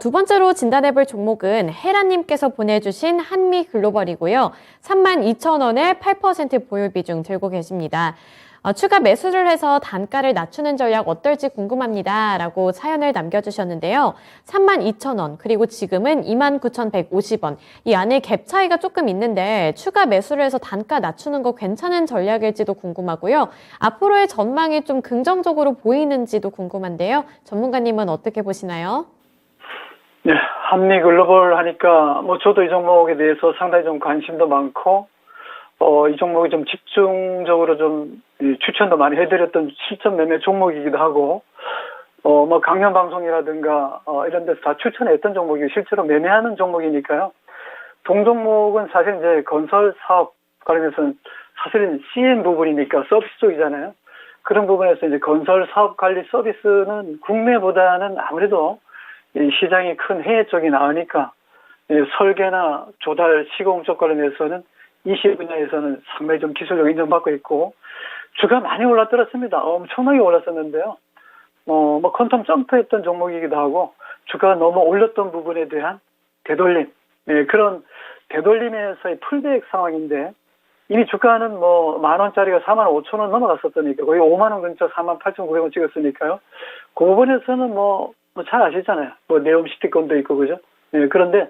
두 번째로 진단해볼 종목은 헤라님께서 보내주신 한미글로벌이고요. 32,000원에 8% 보유 비중 들고 계십니다. 추가 매수를 해서 단가를 낮추는 전략 어떨지 궁금합니다. 라고 사연을 남겨주셨는데요. 32,000원 그리고 지금은 29,150원. 이 안에 갭 차이가 조금 있는데 추가 매수를 해서 단가 낮추는 거 괜찮은 전략일지도 궁금하고요. 앞으로의 전망이 좀 긍정적으로 보이는지도 궁금한데요. 전문가님은 어떻게 보시나요? 네, 한미글로벌 하니까 저도 이 종목에 대해서 상당히 좀 관심도 많고 이 종목이 좀 집중적으로 좀 추천도 많이 해드렸던 실전 매매 종목이기도 하고 강연 방송이라든가 이런 데서 다 추천했던 종목이 실제로 매매하는 종목이니까요. 동종목은 사실 이제 건설 사업 관련해서는 사실은 CM 부분이니까 서비스 쪽이잖아요. 그런 부분에서 이제 건설 사업 관리 서비스는 국내보다는 아무래도 이 시장이 큰 해외 쪽이 나으니까 설계나 조달, 시공 쪽 관련해서는 이 분야에서는 상당히 좀 기술력 인정받고 있고 주가 많이 올라들었습니다. 엄청나게 올랐었는데요. 퀀텀 점프했던 종목이기도 하고 주가가 너무 올렸던 부분에 대한 되돌림, 그런 되돌림에서의 풀백 상황인데 이미 주가는 10,000원짜리가 45,000원 넘어갔었으니까 거의 5만원 근처 48,900원 찍었으니까요. 그 부분에서는 잘 아시잖아요. 네옴시티콘도 있고, 그죠? 그런데,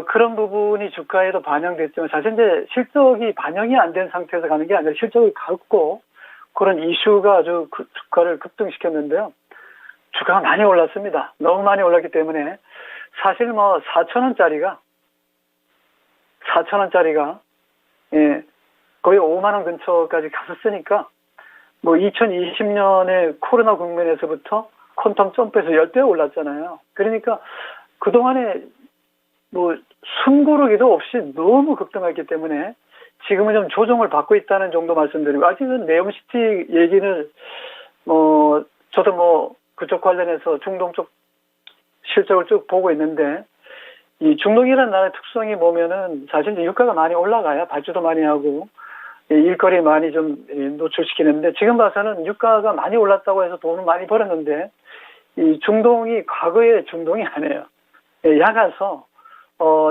그런 부분이 주가에도 반영됐지만, 사실 이제 실적이 반영이 안 된 상태에서 가는 게 아니라 실적을 갖고, 그런 이슈가 아주 주가를 급등시켰는데요. 주가가 많이 올랐습니다. 너무 많이 올랐기 때문에, 사실 4,000원짜리가, 거의 5만원 근처까지 갔었으니까, 2020년에 코로나 국면에서부터 퀀텀 점프해서 10배 올랐잖아요. 그러니까 그동안에 숨고르기도 없이 너무 급등했기 때문에 지금은 좀 조정을 받고 있다는 정도 말씀드리고 아직은 네옴시티 얘기는 저도 그쪽 관련해서 중동 쪽 실적을 쭉 보고 있는데 이 중동이라는 나라의 특성이 보면은 사실 이제 유가가 많이 올라가야 발주도 많이 하고 일거리 많이 좀 노출시키는데 지금 봐서는 유가가 많이 올랐다고 해서 돈을 많이 벌었는데 이 중동이 과거의 중동이 아니에요. 약아서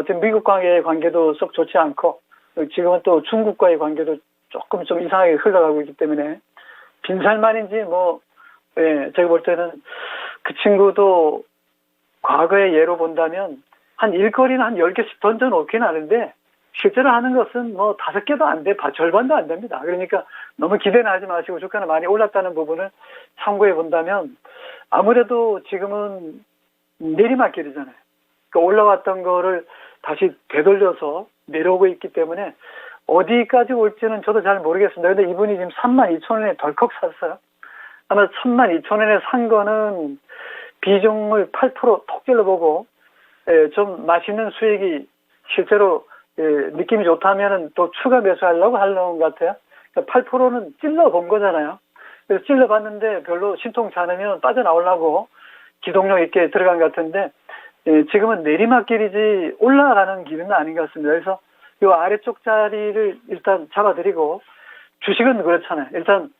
지금 미국과의 관계도 썩 좋지 않고 지금은 또 중국과의 관계도 조금 좀 이상하게 흘러가고 있기 때문에 빈살만인지 제가 볼 때는 그 친구도 과거의 예로 본다면 한 일거리는 한 10개씩 던져놓긴 하는데 실제로 하는 것은 5개도 안 돼, 절반도 안 됩니다. 그러니까 너무 기대는 하지 마시고 주가는 많이 올랐다는 부분을 참고해 본다면 아무래도 지금은 내리막길이잖아요. 그러니까 올라왔던 거를 다시 되돌려서 내려오고 있기 때문에 어디까지 올지는 저도 잘 모르겠습니다. 근데 이분이 지금 32,000원에 덜컥 샀어요. 아마 32,000원에 산 거는 비중을 8%톡 찔러보고 좀 맛있는 수익이 실제로 느낌이 좋다면은 또 추가 매수하려고 하는 것 같아요. 그러니까 8%는 찔러본 거잖아요. 그래서 찔러봤는데 별로 신통치 않으면 빠져나오려고 기동력 있게 들어간 것 같은데 지금은 내리막길이지 올라가는 길은 아닌 것 같습니다. 그래서 이 아래쪽 자리를 일단 잡아드리고 주식은 그렇잖아요. 일단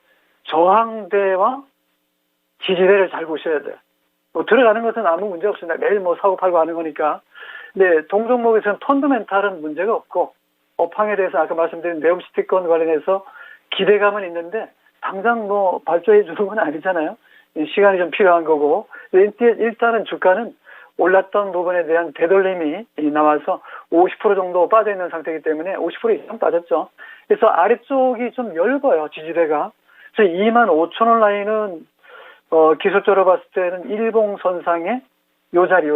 저항대와 지지대를 잘 보셔야 돼요. 들어가는 것은 아무 문제 없습니다. 매일 사고 팔고 하는 거니까. 네, 동종목에서는 펀더멘탈은 문제가 없고 업황에 대해서 아까 말씀드린 네옴시티건 관련해서 기대감은 있는데 당장 발주해 주는 건 아니잖아요. 시간이 좀 필요한 거고 일단은 주가는 올랐던 부분에 대한 되돌림이 나와서 50% 정도 빠져있는 상태이기 때문에 50% 이상 빠졌죠. 그래서 아래쪽이 좀 얇아요. 지지대가. 그래서 25,000원 라인은 기술적으로 봤을 때는 일봉선상에 요 자리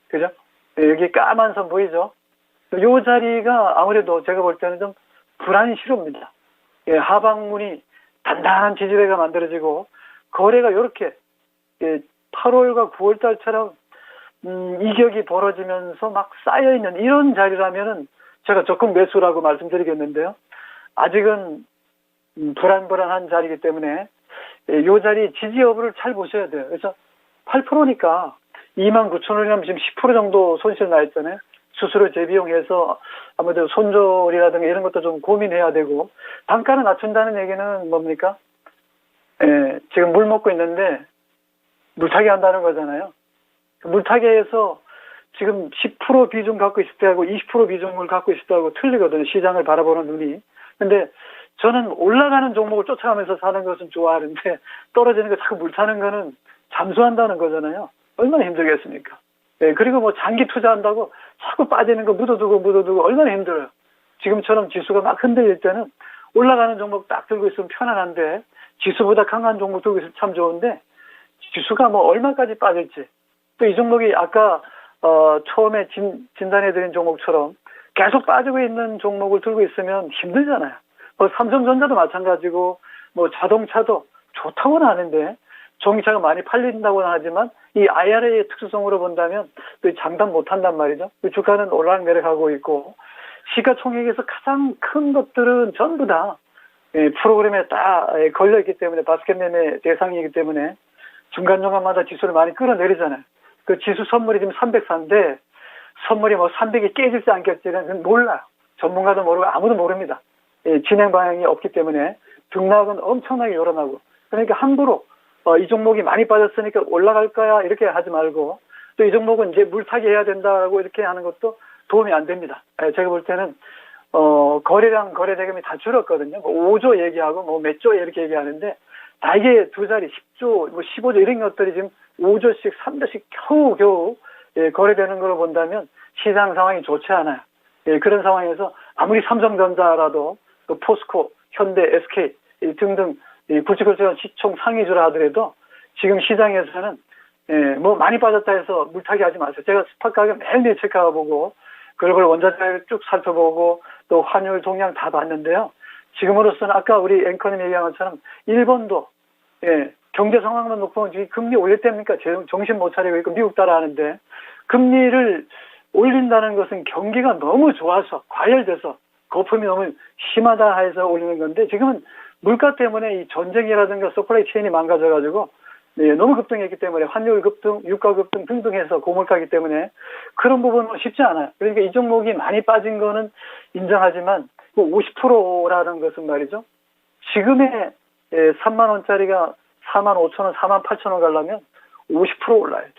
그죠? 여기 까만 선 보이죠? 요 자리가 아무래도 제가 볼 때는 좀 불안시럽니다. 하방문이 단단한 지지대가 만들어지고 거래가 이렇게 8월과 9월 달처럼 이격이 벌어지면서 막 쌓여있는 이런 자리라면은 제가 적극 매수라고 말씀드리겠는데요. 아직은 불안한 자리이기 때문에 이 자리 지지 여부를 잘 보셔야 돼요. 그래서 8%니까 29,000원이라면 지금 10% 정도 손실 나 있잖아요. 수수료 재비용해서 아무래도 손절이라든가 이런 것도 좀 고민해야 되고 단가를 낮춘다는 얘기는 뭡니까? 지금 물 먹고 있는데 물타기 한다는 거잖아요. 물타기에서 지금 10% 비중 갖고 있을 때하고 20% 비중을 갖고 있을 때하고 틀리거든요. 시장을 바라보는 눈이. 근데 저는 올라가는 종목을 쫓아가면서 사는 것은 좋아하는데 떨어지는 거 자꾸 물타는 거는 잠수한다는 거잖아요. 얼마나 힘들겠습니까? 예, 그리고 뭐 장기 투자한다고 자꾸 빠지는 거 묻어두고 얼마나 힘들어요. 지금처럼 지수가 막 흔들릴 때는 올라가는 종목 딱 들고 있으면 편안한데 지수보다 강한 종목 들고 있으면 참 좋은데 지수가 뭐 얼마까지 빠질지 또 이 종목이 아까 처음에 진단해드린 종목처럼 계속 빠지고 있는 종목을 들고 있으면 힘들잖아요. 뭐 삼성전자도 마찬가지고 뭐 자동차도 좋다고는 하는데 전기차가 많이 팔린다고는 하지만 이 IRA의 특수성으로 본다면 또 장담 못한단 말이죠. 주가는 오락내락하고 있고 시가총액에서 가장 큰 것들은 전부 다 프로그램에 딱 걸려있기 때문에 바스켓 매매 대상이기 때문에 중간중간마다 지수를 많이 끌어내리잖아요. 그 지수 선물이 지금 304인데 선물이 뭐 300이 깨질지 안 깨질지는 몰라요. 전문가도 모르고 아무도 모릅니다. 진행 방향이 없기 때문에 등락은 엄청나게 일어나고 그러니까 함부로 이 종목이 많이 빠졌으니까 올라갈 거야 이렇게 하지 말고 또 이 종목은 이제 물타기 해야 된다고 이렇게 하는 것도 도움이 안 됩니다. 제가 볼 때는 거래량 거래 대금이 다 줄었거든요. 뭐 5조 얘기하고 뭐 몇 조 이렇게 얘기하는데 다 이게 두 자리 10조 뭐 15조 이런 것들이 지금 5조씩 3조씩 겨우 거래되는 걸로 본다면 시장 상황이 좋지 않아요. 그런 상황에서 아무리 삼성전자라도 그 포스코, 현대, SK 등등 굵직굵직한 시총 상위주라 하더라도 지금 시장에서는 뭐 많이 빠졌다 해서 물타기 하지 마세요. 제가 스팟 가격 매일매일 체크해보고 글로벌 원자재 쭉 살펴보고 또 환율 동향 다 봤는데요. 지금으로서는 아까 우리 앵커님 얘기한 것처럼 일본도 경제 상황만 놓고 금리 올릴 때입니까? 정신 못 차리고 있고 미국 따라하는데 금리를 올린다는 것은 경기가 너무 좋아서 과열돼서 거품이 너무 심하다 해서 올리는 건데 지금은 물가 때문에 이 전쟁이라든가 서플라이 체인이 망가져가지고 너무 급등했기 때문에 환율 급등, 유가 급등 등등 해서 고물가이기 때문에 그런 부분은 쉽지 않아요. 그러니까 이 종목이 많이 빠진 거는 인정하지만 50%라는 것은 말이죠. 지금의 3만 원짜리가 4만 5천 원, 4만 8천 원 가려면 50% 올라야 돼요.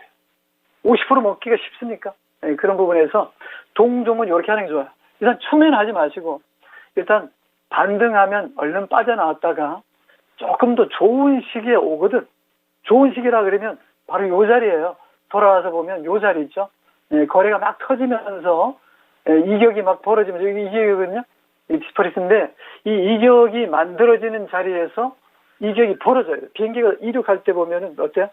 50% 먹기가 쉽습니까? 그런 부분에서 동종은 이렇게 하는 게 좋아요. 일단 추면하지 마시고 일단 반등하면 얼른 빠져나왔다가 조금 더 좋은 시기에 오거든. 좋은 시기라 그러면 바로 요 자리예요. 돌아와서 보면 요 자리 있죠. 거래가 막 터지면서 이격이 막 벌어지면서 여기 이격이거든요. 이 디스퍼리스인데 이 이격이 만들어지는 자리에서 이격이 벌어져요. 비행기가 이륙할 때 보면은 어때요?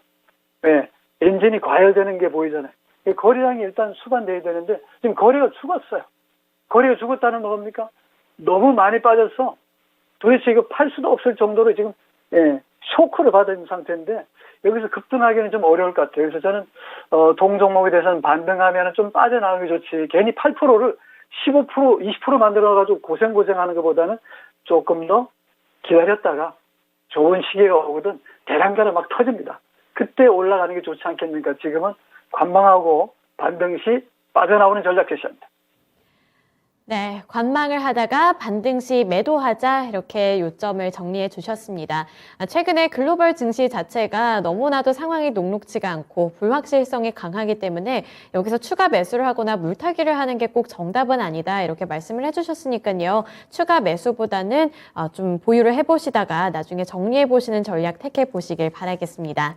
엔진이 과열되는 게 보이잖아요. 거래량이 일단 수반돼야 되는데 지금 거래가 죽었어요. 거래가 죽었다는 건 뭡니까? 너무 많이 빠져서 도대체 이거 팔 수도 없을 정도로 지금 쇼크를 받은 상태인데 여기서 급등하기는 좀 어려울 것 같아요. 그래서 저는 동종목에 대해서는 반등하면 좀 빠져나가기 좋지 괜히 8%를 15%, 20% 만들어가지고 고생하는 것보다는 조금 더 기다렸다가 좋은 시기가 오거든 대량가로 막 터집니다. 그때 올라가는 게 좋지 않겠습니까? 지금은 관망하고 반등 시 빠져나오는 전략 제시합니다. 네, 관망을 하다가 반등 시 매도하자 이렇게 요점을 정리해 주셨습니다. 최근에 글로벌 증시 자체가 너무나도 상황이 녹록지가 않고 불확실성이 강하기 때문에 여기서 추가 매수를 하거나 물타기를 하는 게 꼭 정답은 아니다 이렇게 말씀을 해주셨으니까요. 추가 매수보다는 좀 보유를 해보시다가 나중에 정리해 보시는 전략 택해 보시길 바라겠습니다.